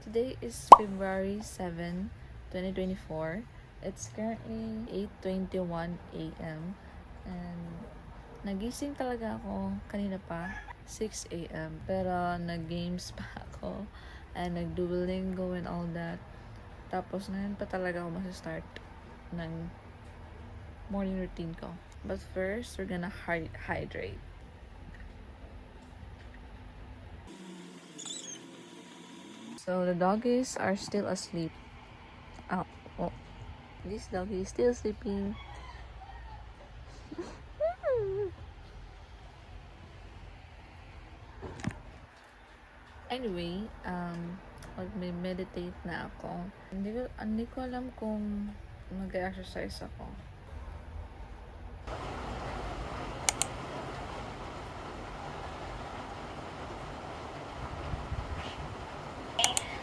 Today is February 7, 2024. It's currently 8:21 a.m. and nagising talaga ako kanina pa 6 a.m. Pero nag-games pa ako and nag-duolingo go and all that. Tapos ngayon pa talaga ako start ng morning routine ko. But first, we're gonna hydrate. So the doggies are still asleep. Oh, this doggy is still sleeping. Anyway, mag-meditate na ako. Hindi ko alam kung mag-exercise ako.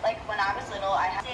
Like when I was little, I had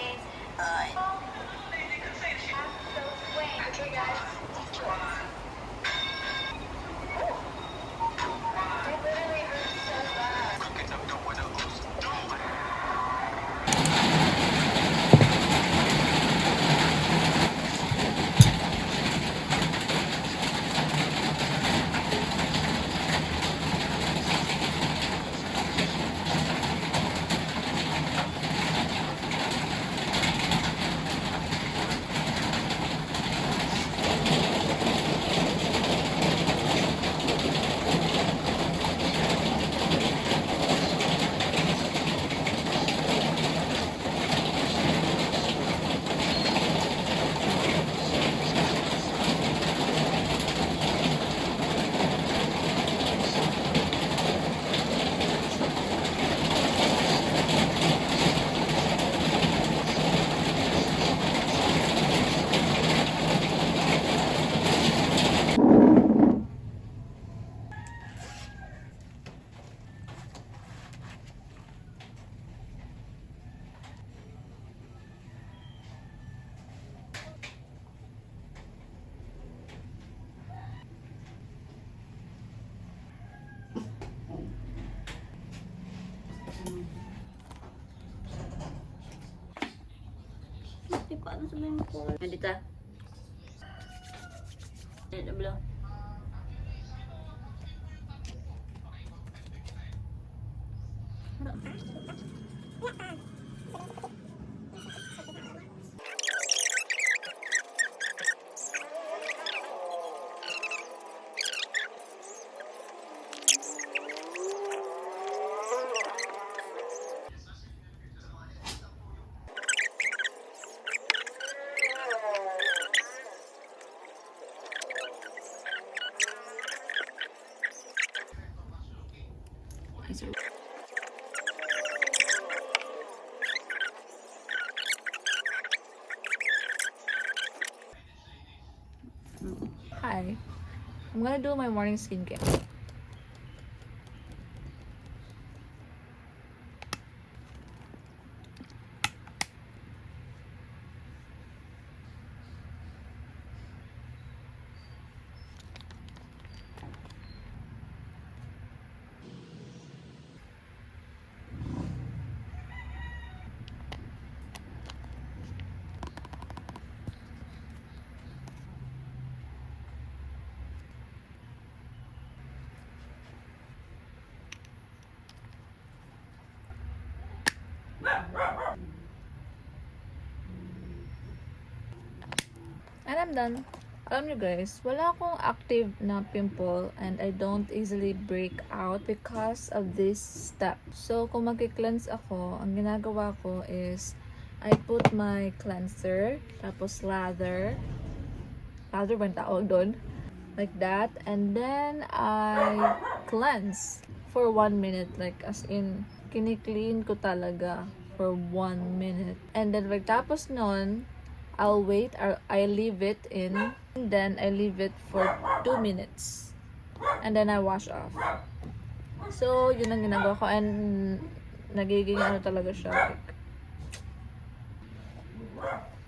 paano sabihin ko? Nandito. Nandito bro. Hi. I'm gonna do my morning skincare. And I'm done. Alam nyo guys, wala akong active na pimple and I don't easily break out because of this step. So, kung mag-cleanse ako, ang ginagawa ko is I put my cleanser, tapos lather ba yung tawag doon? Like that. And then, I cleanse for 1 minute. Like, as in, kiniklean ko talaga for 1 minute. And then, pagtapos nun, I'll wait, or I leave it in, and then I leave it for 2 minutes. And then I wash off. So, yun ang ginagawa ko. And, nagiging ano talaga siya. Like,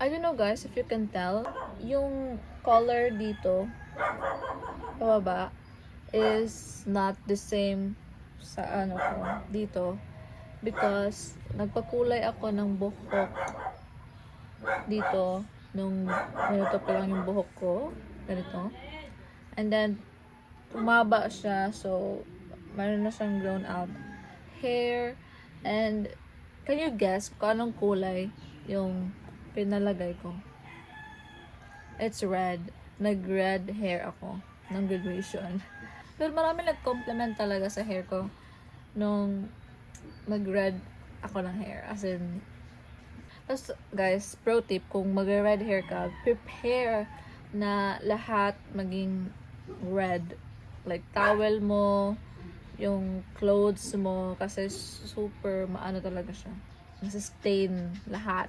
I don't know guys, if you can tell, yung color dito, pababa, is not the same sa ano ko, dito. because nagpakulay ako ng buhok dito nung ganito pa lang yung buhok ko, ganito. And then tumaba siya, so mayroon na siyang grown out hair. And can you guess kung anong kulay yung pinalagay ko? It's red. Nag-red hair ako ng graduation. Pero marami nag-compliment talaga sa hair ko nung nag-red ako ng hair. As in, tapos guys, pro tip, kung mag-red hair ka, prepare na lahat maging red. Like towel mo, yung clothes mo, kasi super maano talaga siya. Nasa-stain lahat.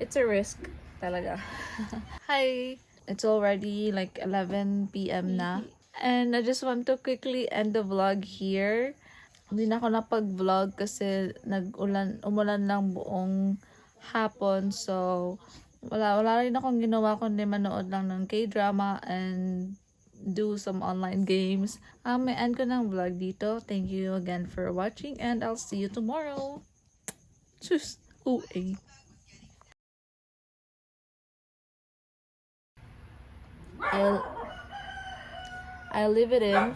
It's a risk talaga. Hi! It's already like 11 p.m. na. And I just want to quickly end the vlog here. Hindi na ako napag-vlog kasi umulan lang buong hapon. So, wala rin akong ginawa kundi manood lang ng K-drama and do some online games. May end ko ng vlog dito. Thank you again for watching and I'll see you tomorrow. Tschüss! OA. I'll leave it in